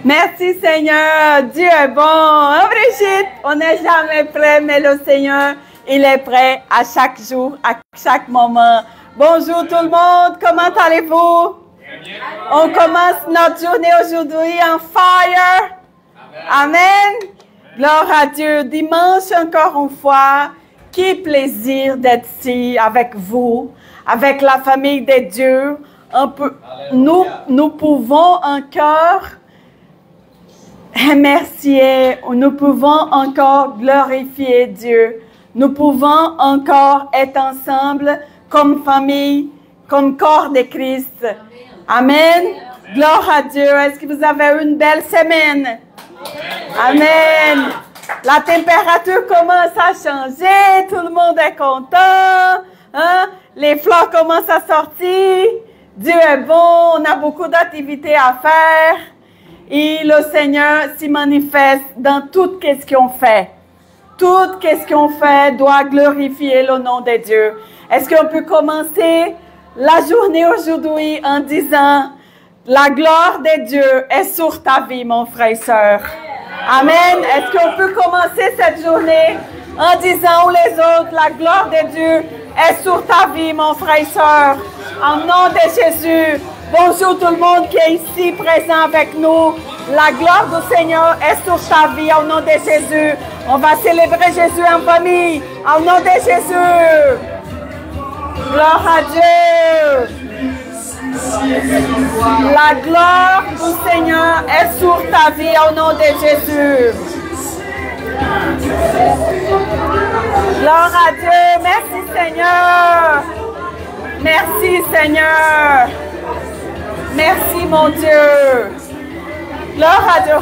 Merci Seigneur, Dieu est bon. Hein, Brigitte, on n'est jamais prêt, mais le Seigneur, il est prêt à chaque jour, à chaque moment. Bonjour tout le monde, comment allez-vous? On commence notre journée aujourd'hui en fire. Amen. Gloire à Dieu. Dimanche encore une fois, quel plaisir d'être ici avec vous, avec la famille de Dieu. Nous pouvons encore remercier, nous pouvons encore glorifier Dieu. Nous pouvons encore être ensemble comme famille, comme corps de Christ. Amen. Gloire à Dieu. Est-ce que vous avez une belle semaine? Amen. La température commence à changer. Tout le monde est content. Hein? Les fleurs commencent à sortir. Dieu est bon. On a beaucoup d'activités à faire. Et le Seigneur s'y manifeste dans tout ce qu'on fait. Tout ce qu'on fait doit glorifier le nom de Dieu. Est-ce qu'on peut commencer la journée aujourd'hui en disant la gloire de Dieu est sur ta vie, mon frère et soeur. Amen. Est-ce qu'on peut commencer cette journée en disant aux les autres la gloire de Dieu est sur ta vie, mon frère et soeur. En nom de Jésus. Bonjour tout le monde qui est ici présent avec nous. La gloire du Seigneur est sur ta vie au nom de Jésus. On va célébrer Jésus en famille au nom de Jésus. Gloire à Dieu. La gloire du Seigneur est sur ta vie au nom de Jésus. Gloire à Dieu. Merci Seigneur. Merci Seigneur. Merci mon Dieu. Gloire à Dieu.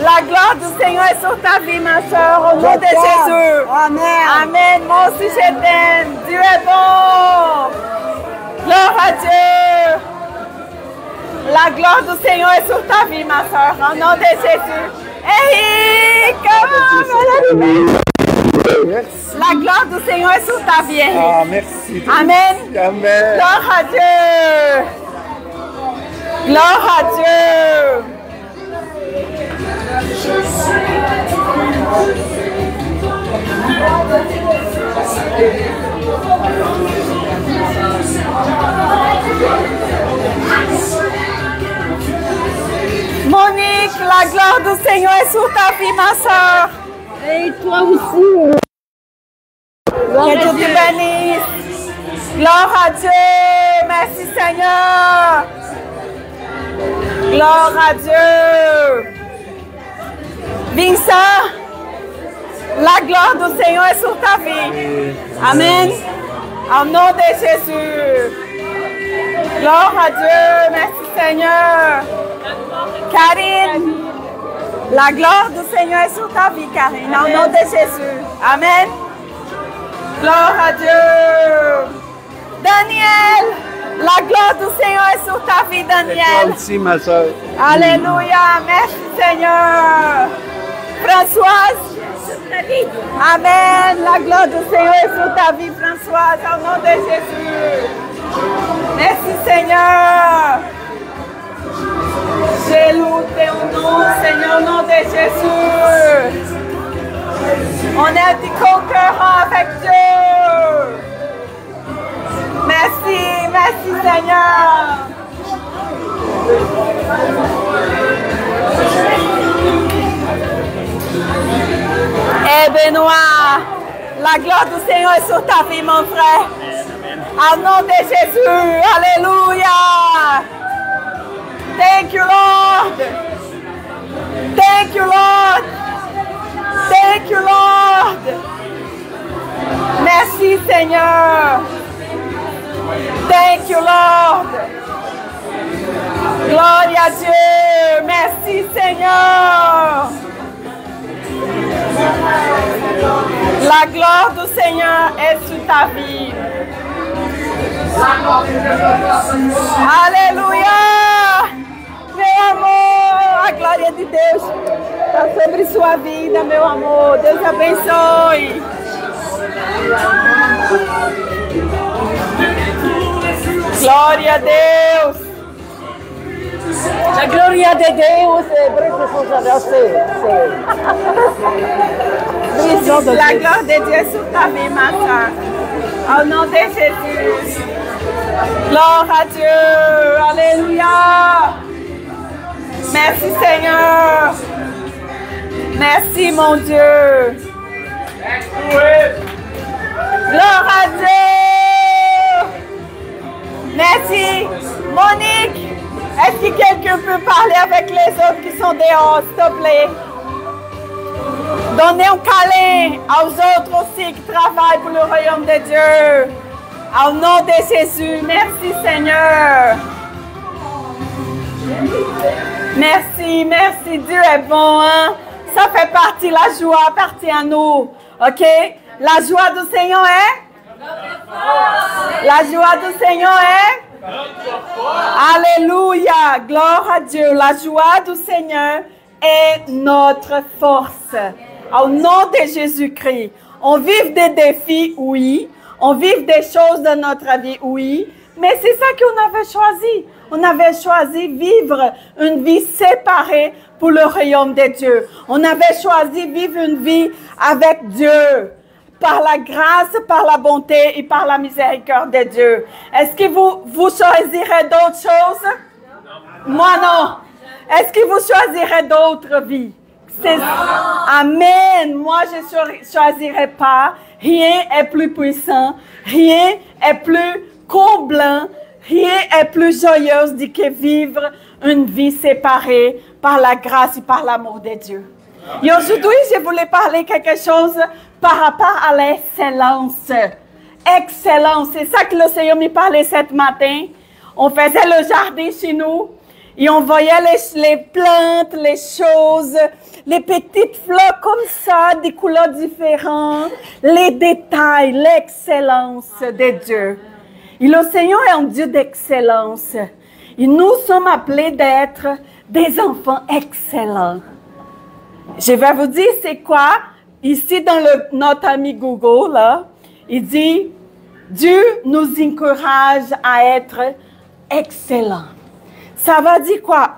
La gloire du Seigneur est sur ta vie, ma soeur, au nom de Jésus. Amen. Amen. Moi aussi je t'aime. Dieu est bon. Gloire à Dieu. La gloire du Seigneur est sur ta vie, ma soeur, au nom de Jésus. Hey, comment? La gloire du Seigneur est sur ta vie. Ah, merci. Amen. Amen. Gloire à Dieu. Gloire à Dieu. Monique, la gloire du Seigneur est sur ta vie, ma soeur. Et toi aussi. Que Dieu te bénisse. Gloire à Dieu. Merci Seigneur. Gloire à Dieu. Vincent, la gloire du Seigneur est sur ta vie. Amen. Au nom de Jésus. Gloire à Dieu. Merci Seigneur. Karine, la gloire du Seigneur est sur ta vie, Karine. Au nom de Jésus. Amen. Gloire à Dieu. Daniel, la gloire du Seigneur est sur ta vie, Daniel. Toi aussi, ma soeur. Alléluia. Merci Seigneur. Françoise. Amen. La gloire du Seigneur est sur ta vie, Françoise, au nom de Jésus. Merci Seigneur. Je loue ton nom, Seigneur, au nom de Jésus. On est des conquérants avec Dieu. Merci, merci Seigneur. Eh Benoît, la gloire du Seigneur est sur ta vie, mon frère. Au nom de Jésus, alléluia. Thank you, Lord. Thank you, Lord. Thank you, Lord. Merci, Seigneur. Thank you, Lord. Gloire à Dieu. Merci, Seigneur. La gloire du Seigneur est sur ta vie. Aleluia! Meu amor, a glória de Deus está sobre sua vida, meu amor. Deus abençoe. Glória a Deus. La gloria de Deus è La gloire de Dieu sur ta vie, ma soeur. Au nom de Jésus. Gloire à Dieu. Alléluia. Merci Seigneur. Merci mon Dieu. Gloire à Dieu. Merci. Monique, est-ce que quelqu'un peut parler avec les autres qui sont dehors, s'il te plaît? Donnez un câlin aux autres aussi qui travaillent pour le royaume de Dieu. Au nom de Jésus, merci Seigneur. Merci, merci. Dieu est bon, hein? Ça fait partie, la joie appartient à nous. OK? La joie du Seigneur est? La joie du Seigneur est? Alléluia. Gloire à Dieu. La joie du Seigneur est notre force. Au nom de Jésus-Christ. On vit des défis, oui. On vit des choses dans notre vie, oui. Mais c'est ça qu'on avait choisi. On avait choisi vivre une vie séparée pour le royaume de Dieu. On avait choisi vivre une vie avec Dieu. Par la grâce, par la bonté et par la miséricorde de Dieu. Est-ce que vous choisirez d'autres choses? Non. Moi, non. Est-ce que vous choisirez d'autres vies? Amen. Moi, je ne choisirai pas. Rien est plus puissant. Rien est plus comblant. Rien est plus joyeuse que vivre une vie séparée par la grâce et par l'amour de Dieu. Et aujourd'hui, je voulais parler quelque chose par rapport à l'excellence. Excellence, c'est ça que le Seigneur me parlait ce matin. On faisait le jardin chez nous et on voyait les plantes, les choses, les petites fleurs comme ça, des couleurs différentes, les détails, l'excellence de Dieu. Et le Seigneur est un Dieu d'excellence. Et nous sommes appelés d'être des enfants excellents. Je vais vous dire c'est quoi. Ici dans notre ami Google, là, il dit, Dieu nous encourage à être excellents. Ça veut dire quoi?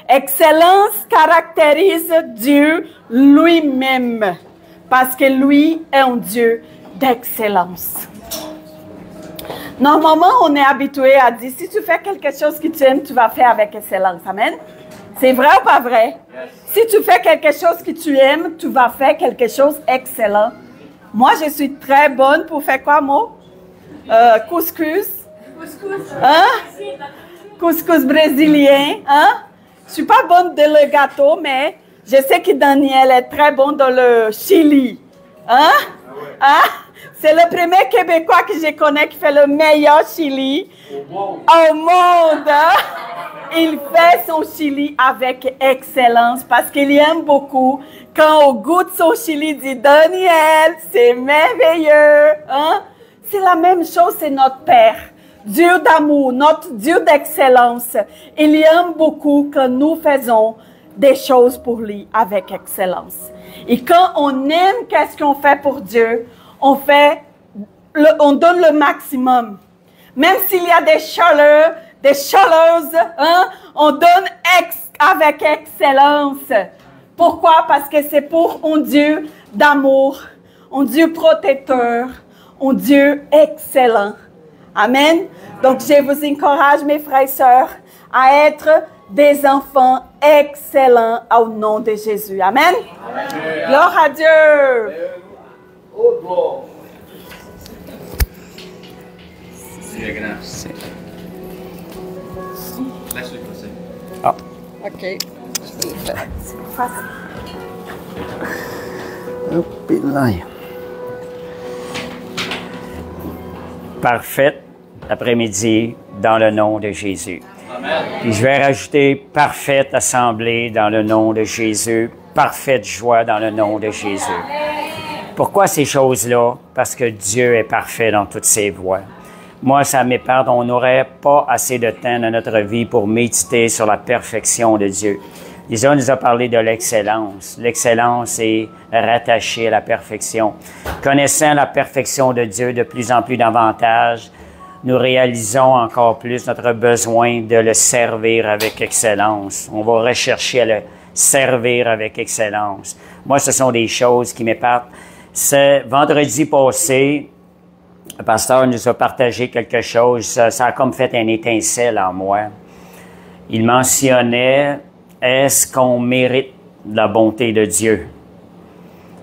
Excellence caractérise Dieu lui-même. Parce que lui est un Dieu d'excellence. Normalement, on est habitué à dire, si tu fais quelque chose que tu aimes, tu vas faire avec excellence. Amen? C'est vrai ou pas vrai? Yes. Si tu fais quelque chose que tu aimes, tu vas faire quelque chose d'excellent. Moi, je suis très bonne pour faire quoi, moi? Couscous. Couscous. Hein? Couscous brésilien. Hein? Je suis pas bonne dans le gâteau, mais je sais que Daniel est très bon dans le chili. Hein? Hein? C'est le premier Québécois que je connais qui fait le meilleur chili au monde. Il fait son chili avec excellence parce qu'il aime beaucoup. Quand on goûte son chili, il dit, Daniel, c'est merveilleux. Hein? C'est la même chose, c'est notre Père. Dieu d'amour, notre Dieu d'excellence. Il aime beaucoup quand nous faisons des choses pour lui avec excellence. Et quand on aime qu'est-ce qu'on fait pour Dieu, on donne le maximum. Même s'il y a des chaleurs, des chaleuses, hein, on donne avec excellence. Pourquoi? Parce que c'est pour un Dieu d'amour, un Dieu protecteur, un Dieu excellent. Amen. Donc, je vous encourage, mes frères et sœurs, à être des enfants excellents au nom de Jésus. Amen. Amen. Gloire à Dieu. Oh, gloire. Laisse-le passer. Ah. OK. Hop là. Parfaite après-midi dans le nom de Jésus. Amen. Puis je vais rajouter parfaite assemblée dans le nom de Jésus, parfaite joie dans le nom de Jésus. Pourquoi ces choses-là? Parce que Dieu est parfait dans toutes ses voies. Moi, ça m'épate, on n'aurait pas assez de temps dans notre vie pour méditer sur la perfection de Dieu. Lisa nous a parlé de l'excellence. L'excellence est rattachée à la perfection. Connaissant la perfection de Dieu de plus en plus davantage, nous réalisons encore plus notre besoin de le servir avec excellence. On va rechercher à le servir avec excellence. Moi, ce sont des choses qui m'épatent. Ce vendredi passé, le pasteur nous a partagé quelque chose. Ça a comme fait un étincelle en moi. Il mentionnait, est-ce qu'on mérite la bonté de Dieu?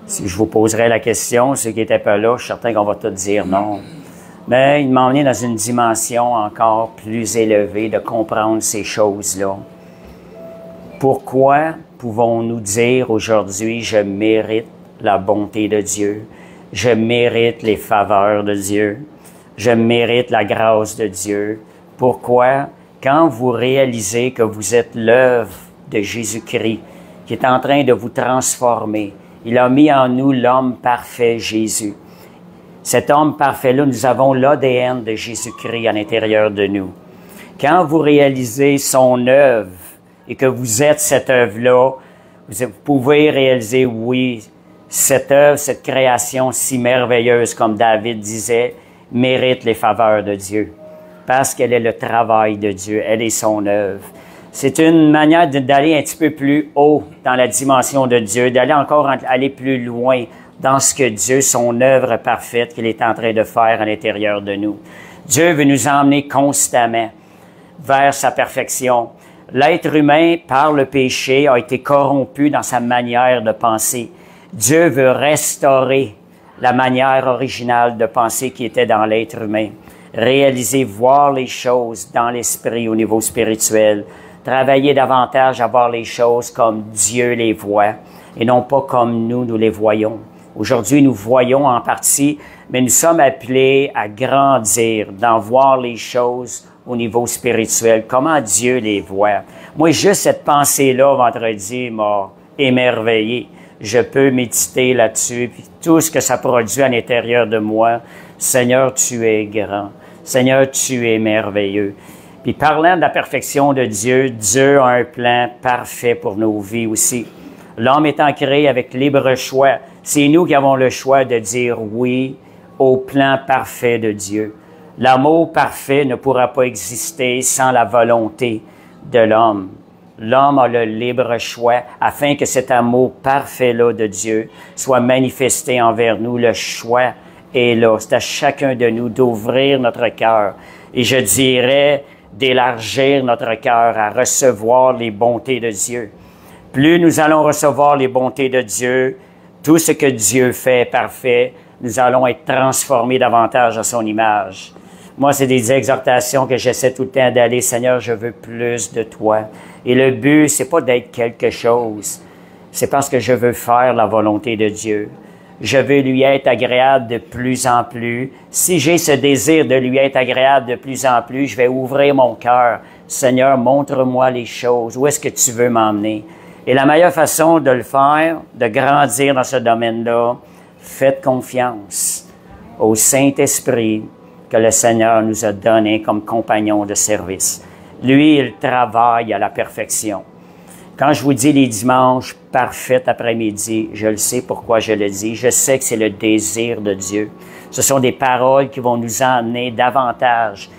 Si je vous poserais la question, ceux qui n'étaient pas là, je suis certain qu'on va tous dire non. Mais il m'a emmené dans une dimension encore plus élevée de comprendre ces choses-là. Pourquoi pouvons-nous dire aujourd'hui, je mérite la bonté de Dieu, je mérite les faveurs de Dieu, je mérite la grâce de Dieu? Pourquoi? Quand vous réalisez que vous êtes l'œuvre de Jésus-Christ, qui est en train de vous transformer, il a mis en nous l'homme parfait, Jésus. Cet homme parfait-là, nous avons l'ADN de Jésus-Christ à l'intérieur de nous. Quand vous réalisez son œuvre et que vous êtes cette œuvre-là, vous pouvez réaliser, oui, cette œuvre, cette création si merveilleuse, comme David disait, mérite les faveurs de Dieu. Parce qu'elle est le travail de Dieu, elle est son œuvre. C'est une manière d'aller un petit peu plus haut dans la dimension de Dieu, d'aller encore aller plus loin dans ce que Dieu, son œuvre parfaite qu'il est en train de faire à l'intérieur de nous. Dieu veut nous emmener constamment vers sa perfection. L'être humain, par le péché, a été corrompu dans sa manière de penser. Dieu veut restaurer la manière originale de penser qui était dans l'être humain. Réaliser, voir les choses dans l'esprit au niveau spirituel. Travailler davantage à voir les choses comme Dieu les voit et non pas comme nous les voyons. Aujourd'hui, nous voyons en partie, mais nous sommes appelés à grandir, d'en voir les choses au niveau spirituel, comment Dieu les voit. Moi, juste cette pensée-là, vendredi, m'a émerveillé. Je peux méditer là-dessus, puis tout ce que ça produit à l'intérieur de moi. Seigneur, tu es grand. Seigneur, tu es merveilleux. Puis parlant de la perfection de Dieu, Dieu a un plan parfait pour nos vies aussi. L'homme étant créé avec libre choix, c'est nous qui avons le choix de dire oui au plan parfait de Dieu. L'amour parfait ne pourra pas exister sans la volonté de l'homme. L'homme a le libre choix afin que cet amour parfait-là de Dieu soit manifesté envers nous. Le choix est là. C'est à chacun de nous d'ouvrir notre cœur. Et je dirais d'élargir notre cœur à recevoir les bontés de Dieu. Plus nous allons recevoir les bontés de Dieu, tout ce que Dieu fait est parfait, nous allons être transformés davantage à son image. Moi, c'est des exhortations que j'essaie tout le temps d'aller, Seigneur, je veux plus de toi. Et le but, c'est pas d'être quelque chose, c'est parce que je veux faire la volonté de Dieu. Je veux lui être agréable de plus en plus. Si j'ai ce désir de lui être agréable de plus en plus, je vais ouvrir mon cœur. Seigneur, montre-moi les choses. Où est-ce que tu veux m'emmener? Et la meilleure façon de le faire, de grandir dans ce domaine-là, faites confiance au Saint-Esprit que le Seigneur nous a donné comme compagnon de service. Lui, il travaille à la perfection. Quand je vous dis les dimanches parfaits après-midi, je le sais pourquoi je le dis. Je sais que c'est le désir de Dieu. Ce sont des paroles qui vont nous emmener davantage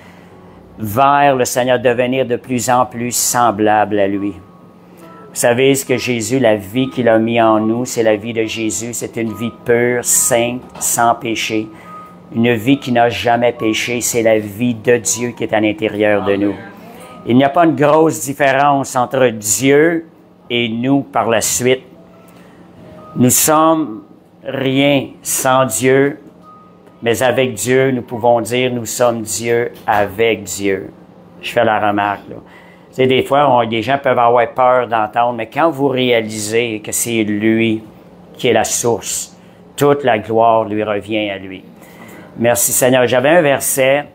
vers le Seigneur, devenir de plus en plus semblable à lui. Vous savez ce que Jésus, la vie qu'il a mis en nous, c'est la vie de Jésus. C'est une vie pure, sainte, sans péché. Une vie qui n'a jamais péché, c'est la vie de Dieu qui est à l'intérieur de nous. Il n'y a pas une grosse différence entre Dieu et nous par la suite. Nous sommes rien sans Dieu, mais avec Dieu, nous pouvons dire nous sommes Dieu avec Dieu. Je fais la remarque, là. Tu sais, des fois, des gens peuvent avoir peur d'entendre, mais quand vous réalisez que c'est lui qui est la source, toute la gloire lui revient à lui. Merci Seigneur. J'avais un verset,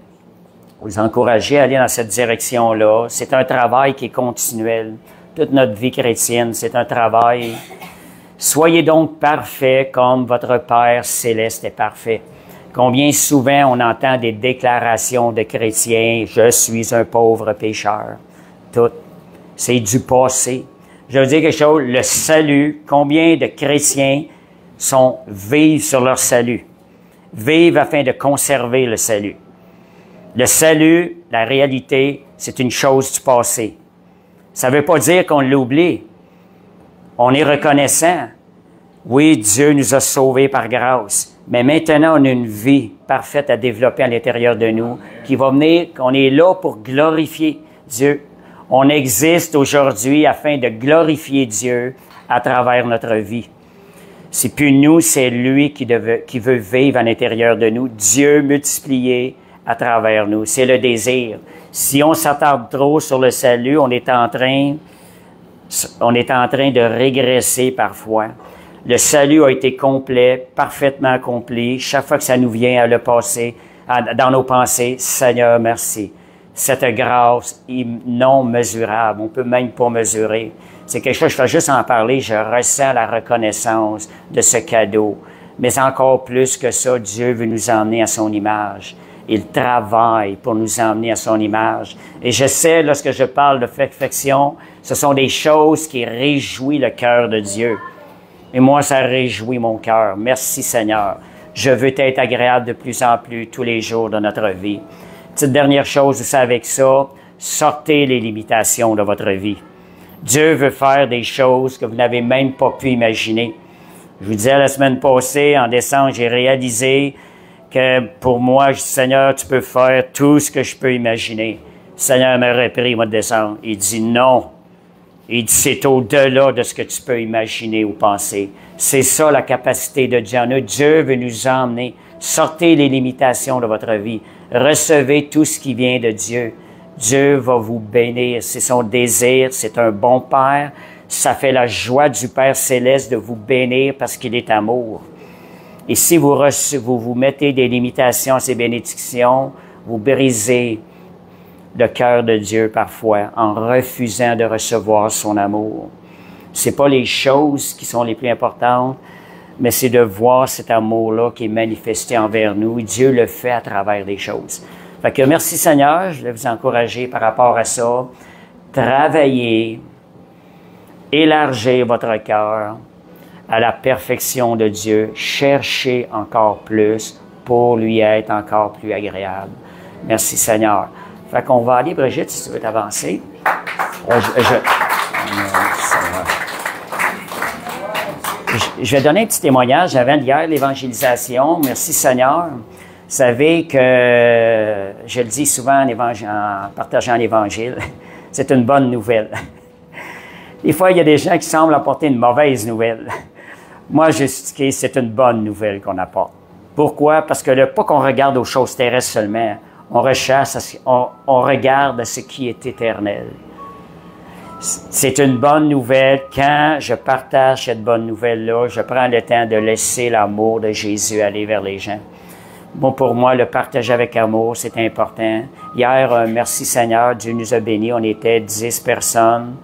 vous encourager à aller dans cette direction-là. C'est un travail qui est continuel. Toute notre vie chrétienne, c'est un travail. Soyez donc parfaits comme votre Père céleste est parfait. Combien souvent on entend des déclarations de chrétiens, « Je suis un pauvre pécheur ». Tout. C'est du passé. Je veux dire quelque chose, le salut, combien de chrétiens vivent sur leur salut, vivent afin de conserver le salut. Le salut, la réalité, c'est une chose du passé. Ça ne veut pas dire qu'on l'oublie. On est reconnaissant. Oui, Dieu nous a sauvés par grâce. Mais maintenant, on a une vie parfaite à développer à l'intérieur de nous qui va venir, qu'on est là pour glorifier Dieu. On existe aujourd'hui afin de glorifier Dieu à travers notre vie. C'est plus nous, c'est lui qui veut vivre à l'intérieur de nous. Dieu multiplié à travers nous. C'est le désir. Si on s'attarde trop sur le salut, on est en train de régresser parfois. Le salut a été complet, parfaitement accompli. Chaque fois que ça nous vient à le passer, dans nos pensées, Seigneur, merci. Cette grâce est non mesurable. On ne peut même pas mesurer. C'est quelque chose, je fais juste en parler, je ressens la reconnaissance de ce cadeau. Mais encore plus que ça, Dieu veut nous emmener à son image. Il travaille pour nous emmener à son image. Et je sais, lorsque je parle de perfection, ce sont des choses qui réjouissent le cœur de Dieu. Et moi, ça réjouit mon cœur. Merci Seigneur. Je veux être agréable de plus en plus tous les jours de notre vie. Petite dernière chose aussi avec ça, sortez les limitations de votre vie. Dieu veut faire des choses que vous n'avez même pas pu imaginer. Je vous disais la semaine passée, en décembre, j'ai réalisé que pour moi, je dis, Seigneur, tu peux faire tout ce que je peux imaginer. Le Seigneur m'a repris au mois de décembre. Il dit non. Il dit, c'est au-delà de ce que tu peux imaginer ou penser. C'est ça la capacité de Dieu. Dieu veut nous emmener. Sortez les limitations de votre vie. Recevez tout ce qui vient de Dieu. Dieu va vous bénir. C'est son désir. C'est un bon Père. Ça fait la joie du Père céleste de vous bénir parce qu'il est amour. Et si vous mettez des limitations à ces bénédictions, vous brisez le cœur de Dieu parfois en refusant de recevoir son amour. C'est pas les choses qui sont les plus importantes, mais c'est de voir cet amour-là qui est manifesté envers nous. Dieu le fait à travers des choses. Fait que merci Seigneur, je vais vous encourager par rapport à ça. Travaillez, élargissez votre cœur à la perfection de Dieu. Cherchez encore plus pour lui être encore plus agréable. Merci Seigneur. Fait qu'on va aller, Brigitte, si tu veux t'avancer. Je vais donner un petit témoignage avant d'hier, l'évangélisation. Merci Seigneur. Vous savez que, je le dis souvent en partageant l'Évangile, c'est une bonne nouvelle. Des fois, il y a des gens qui semblent apporter une mauvaise nouvelle. Moi, je dis que c'est une bonne nouvelle qu'on apporte. Pourquoi? Parce que pas qu'on regarde aux choses terrestres seulement, on regarde à ce qui est éternel. C'est une bonne nouvelle. Quand je partage cette bonne nouvelle-là, je prends le temps de laisser l'amour de Jésus aller vers les gens. Bon, pour moi, le partager avec amour, c'est important. Hier, merci Seigneur, Dieu nous a bénis. On était 10 personnes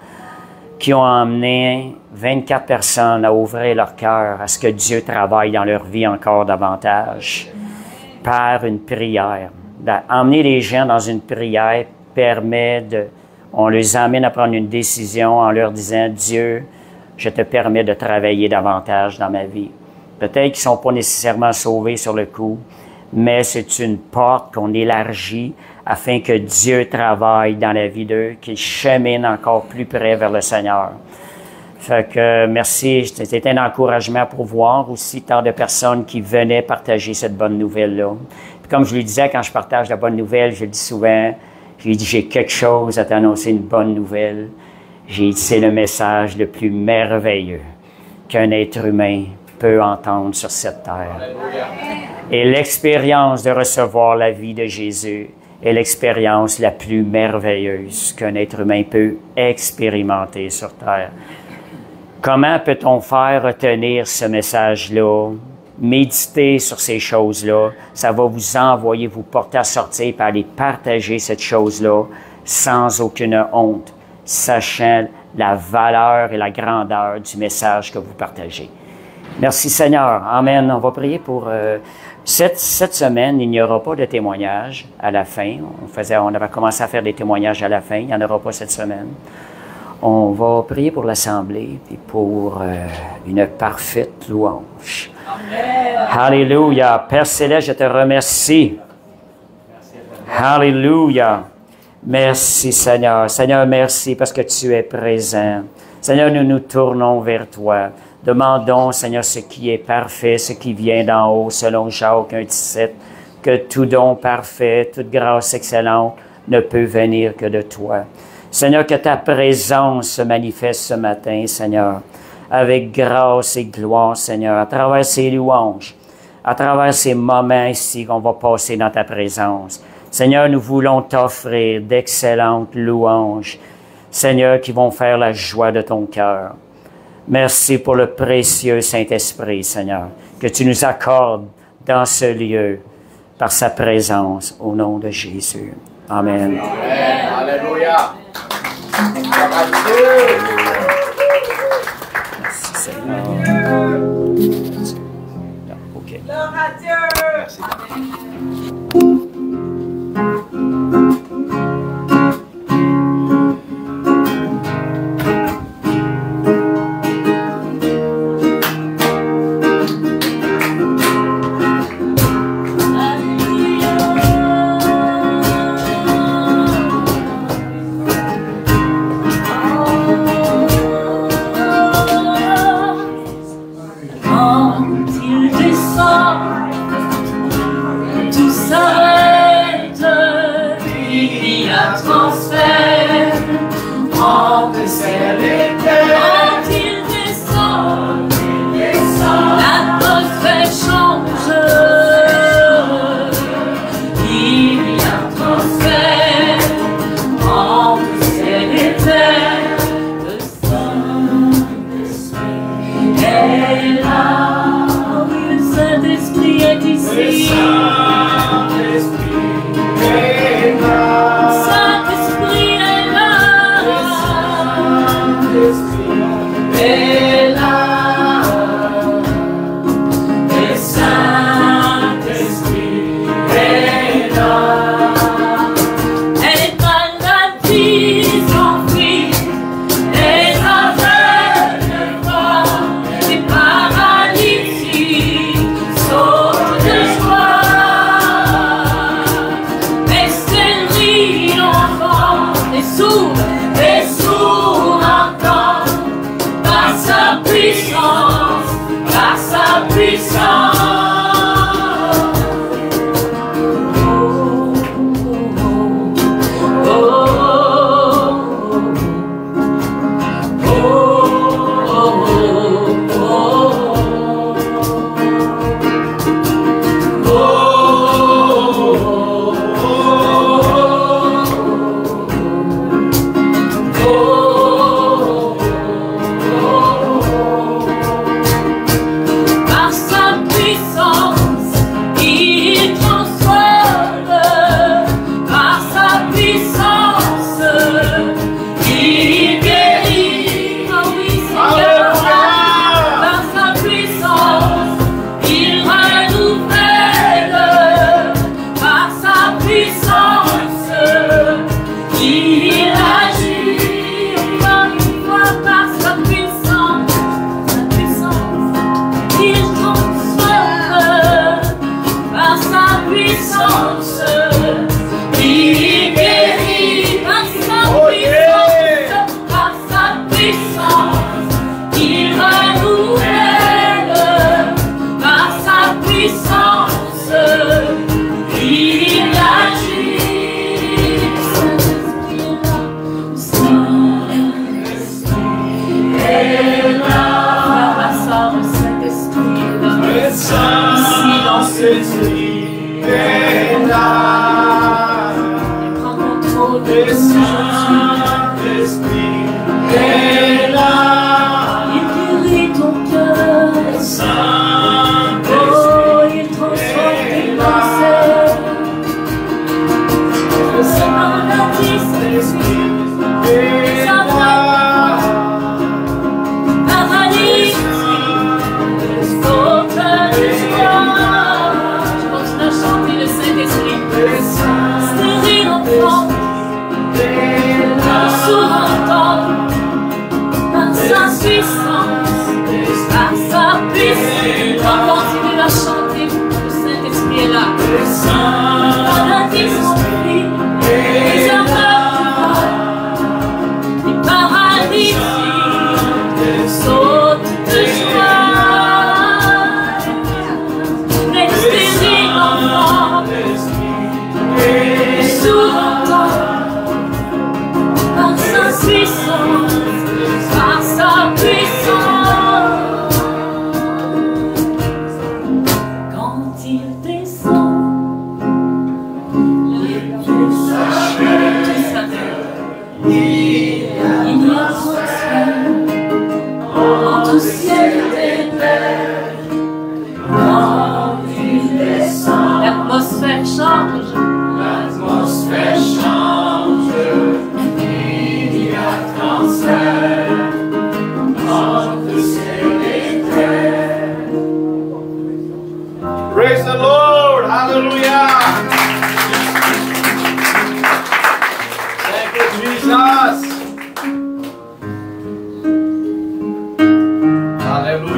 qui ont emmené 24 personnes à ouvrir leur cœur à ce que Dieu travaille dans leur vie encore davantage par une prière. Emmener les gens dans une prière permet on les amène à prendre une décision en leur disant, Dieu, je te permets de travailler davantage dans ma vie. Peut-être qu'ils ne sont pas nécessairement sauvés sur le coup, mais c'est une porte qu'on élargit afin que Dieu travaille dans la vie d'eux, qu'ils cheminent encore plus près vers le Seigneur. Fait que merci, c'était un encouragement pour voir aussi tant de personnes qui venaient partager cette bonne nouvelle-là. Puis comme je lui disais, quand je partage la bonne nouvelle, je le dis souvent, je lui dis, j'ai quelque chose à t'annoncer, une bonne nouvelle. J'ai dit, c'est le message le plus merveilleux qu'un être humain peut entendre sur cette terre. Et l'expérience de recevoir la vie de Jésus est l'expérience la plus merveilleuse qu'un être humain peut expérimenter sur terre. Comment peut-on faire retenir ce message-là? Méditez sur ces choses-là. Ça va vous envoyer, vous porter à sortir et aller partager cette chose-là sans aucune honte, sachant la valeur et la grandeur du message que vous partagez. Merci Seigneur. Amen. On va prier pour... Cette semaine, il n'y aura pas de témoignage à la fin. On avait commencé à faire des témoignages à la fin. Il n'y en aura pas cette semaine. On va prier pour l'Assemblée et pour une parfaite louange. Amen. Alléluia. Père Céleste, je te remercie. Alléluia. Merci Seigneur. Seigneur, merci parce que tu es présent. Seigneur, nous nous tournons vers toi. Demandons, Seigneur, ce qui est parfait, ce qui vient d'en haut, selon Jacques 1,17, que tout don parfait, toute grâce excellente ne peut venir que de toi. Seigneur, que ta présence se manifeste ce matin, Seigneur, avec grâce et gloire, Seigneur, à travers ces louanges, à travers ces moments ici qu'on va passer dans ta présence. Seigneur, nous voulons t'offrir d'excellentes louanges, Seigneur, qui vont faire la joie de ton cœur. Merci pour le précieux Saint-Esprit, Seigneur, que tu nous accordes dans ce lieu par sa présence, au nom de Jésus. Amen. Amen. Alléluia. Merci, Seigneur. OK. Gloire à Dieu. Continue à chanter, le Saint-Esprit est là.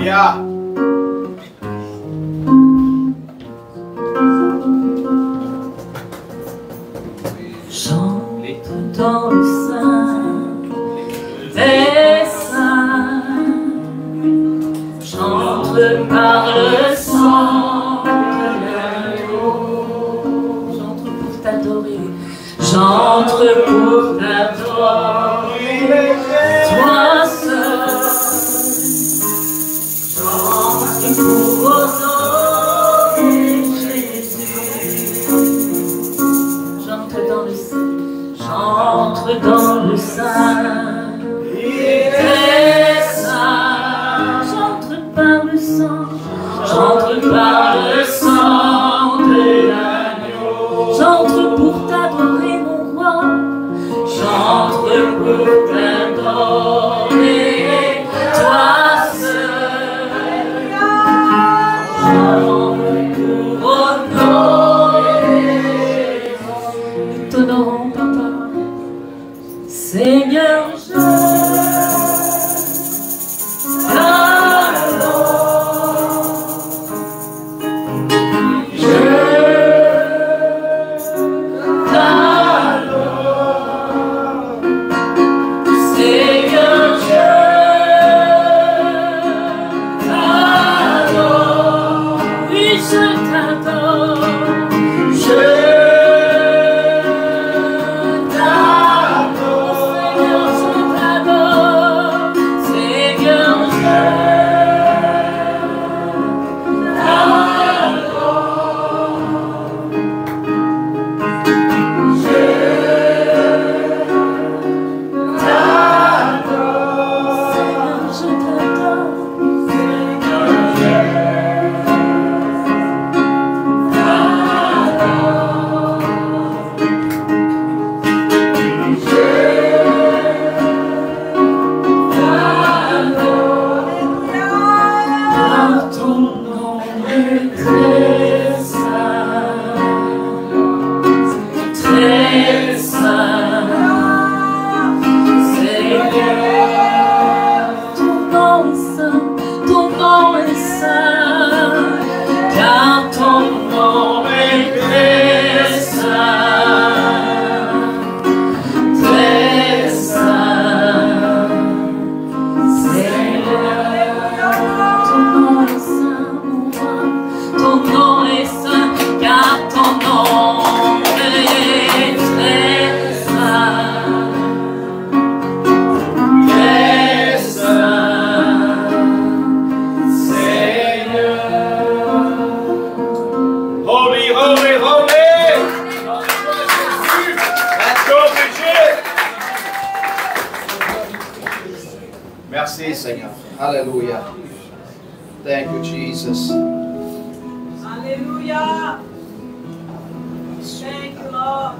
Alléluia. J'entre dans le sein des saints, j'entre par le sang de l'agneau, j'entre pour t'adorer, j'entre pour t'adorer, toi seul, j'entre pour honorer Jésus, j'entre dans le sein. J'entre dans le sein des saints, j'entre par le sang, j'entre par le sang de l'agneau, j'entre pour t'adorer mon roi, j'entre pour t'adorer, toi seul, j'entre pour honorer, nous t'honorons papa. Seigneur, je t'adore, je t'adore, Seigneur, je t'adore, oui, je t'adore, Merci, Seigneur. Alléluia. Thank you, Jesus. Alléluia. Thank you, Lord.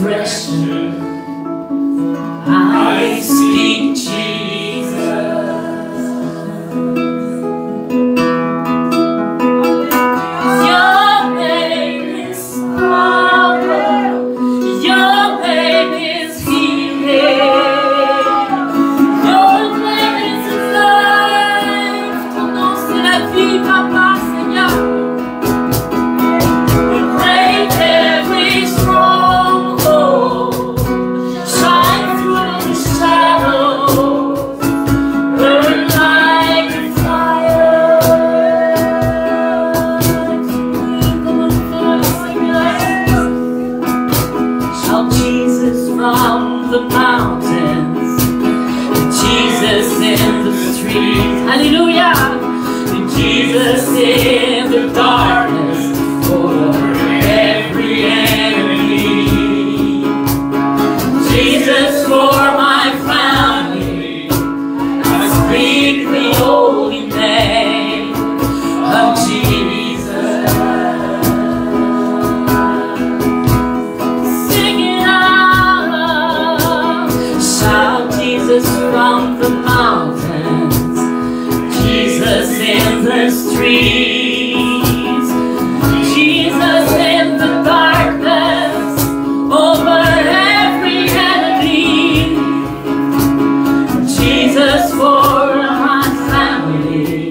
expression. I speak Jesus. Your name is power. Your name is healing. Your name is life. Ton nom c'est la vie, Papa, Seigneur. Break every stronghold. Shine through the shadows. Burn like a fire. Shout Jesus from the mountains. Jesus in the streets. Hallelujah. Jesus in the darkness. For every enemy. Jesus for my family. I speak the holy name of Jesus. Sing it out. Shout Jesus from the mountains. Jesus in the streets. Jesus in the darkness. Over every enemy. Jesus for my family.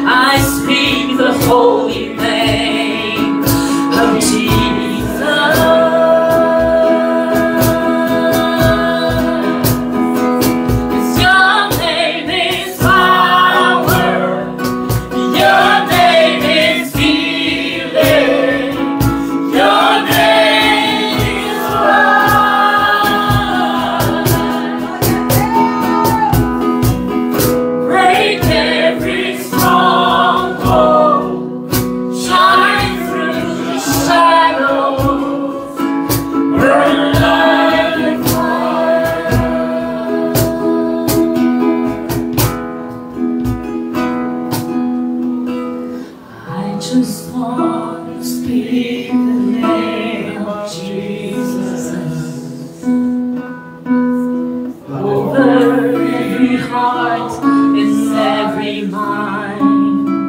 I speak the holy name of Jesus. Your name is power. Your name is healing. Your name is life. Break every stronghold. Shine through the shadows. Burn like a fire. I just want to speak the name of Jesus over every heart and every mind.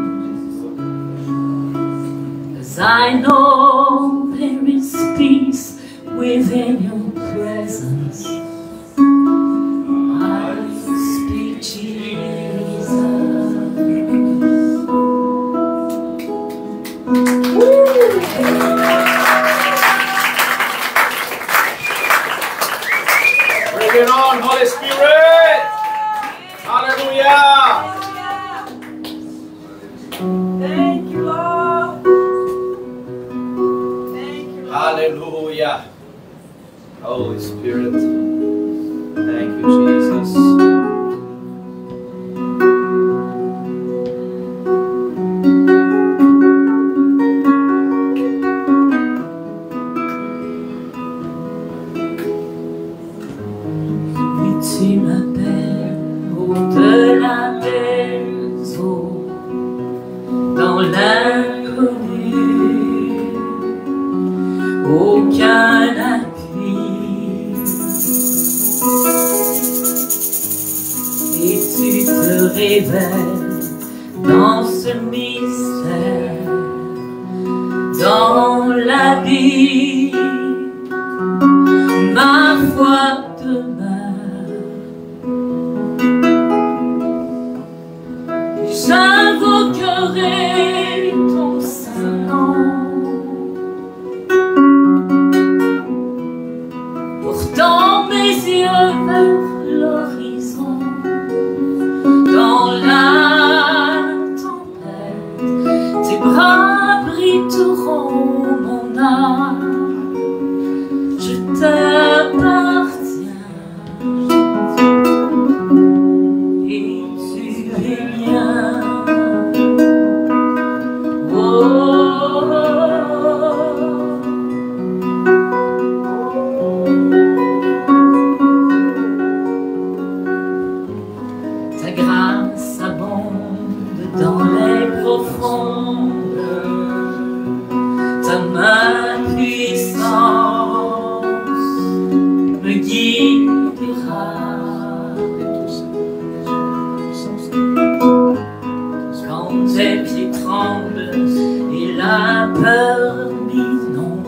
'Cause I know there is peace within your presence. I speak Jesus. Bring it on, Holy Spirit. Hallelujah. Thank you, Lord. Thank you, Lord. Hallelujah. Holy Spirit. Thank you, Jesus. Oui, tu m'appelles au-delà des eaux, dans l'inconnu, aucun appui. Et tu te révèles dans ce mystère, dans la vie, ma foi demeure. J'invoquerai ton saint nom. Pourtant mes yeux vers l'horizon, dans la tempête, tes bras abriteront mon âme. Je t'appartiens et tu es mien. Oh, oh, ta grâce abonde dans les profondes, ta main puissante tes pieds tremblent et la peur m'inonde.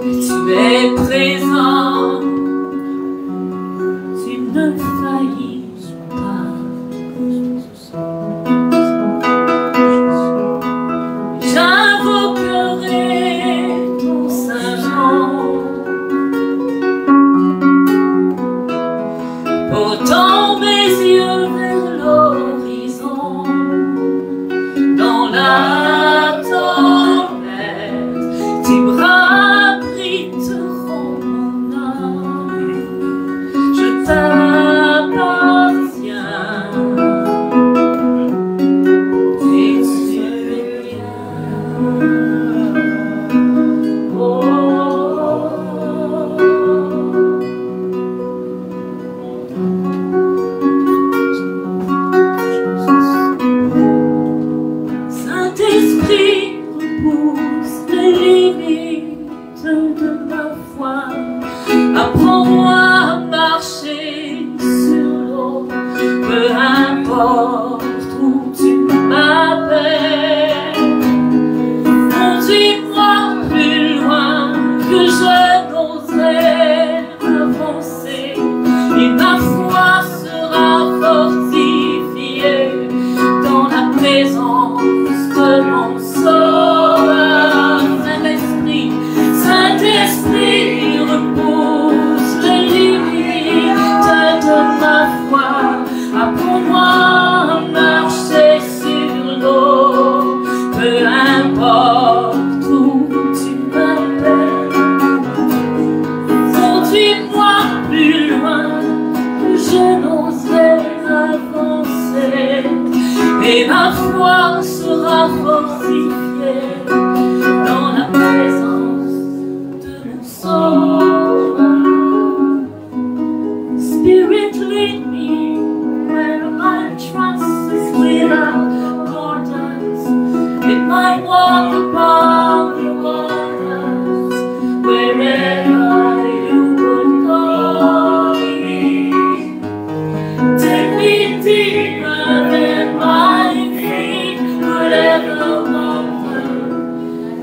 Tu es présent, tu ne faillis pas. J'invoquerai ton saint nom, portant mes yeux vers l'horizon. Dans la tempête, tes bras abriteront mon âme. Je t'appartiens et tu es bien. Saint-Esprit, repousse les limites de ma foi. Apprends-moi à marcher sur l'eau, peu importe où tu m'appelles. Conduis-moi plus loin que je n'oserais avancer, et ma foi sera fortifiée dans la présence de mon sauveur. Saint-Esprit, Saint-Esprit, repousse les limites de ma foi. Apprends-moi à marcher sur l'eau, peu importe où tu m'appelles. Conduis-moi plus loin que je n'oserais avancer, et ma foi sera fortifiée dans la présence de mon sauveur. Spirit, lead me where my trust is without borders. It might walk upon the waters wherever you would call me. Take me deeper than my feet could ever wander,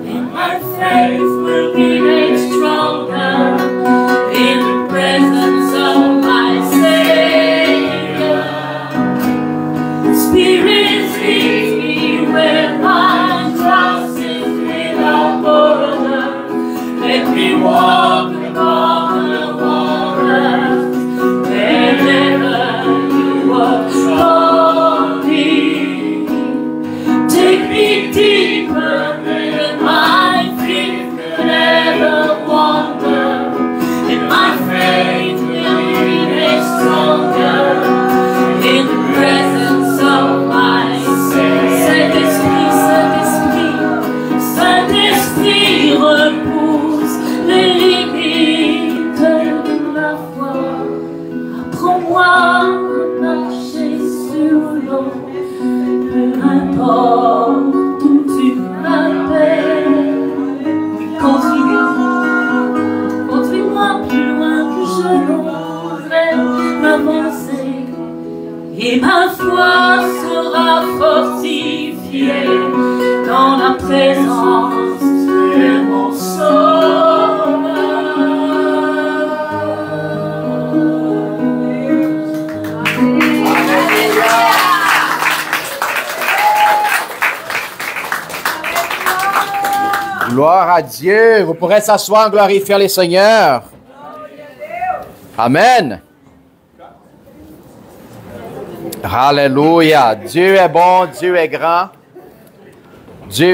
and my faith will be made stronger in the presence of my Savior. Spirit, lead me where my trust is without border. Let me walk upon the waters wherever you would call me. Take me deeper than my feet could ever wander, and my faith will be made stronger in the presence of my Saint-Esprit, Saint-Esprit, Saint-Esprit, repousse les limites de ma foi. Apprends-moi à marcher sur l'eau, peu importe où tu m'appelles. Conduis-moi plus loin que je n'oserais m'avancer, et ma foi sera fortifiée dans la présence de mon sauveur. Gloire à Dieu. Vous pourrez s'asseoir, glorifier les Seigneurs. Amen. Alléluia. Dieu est bon, Dieu est grand. Dieu est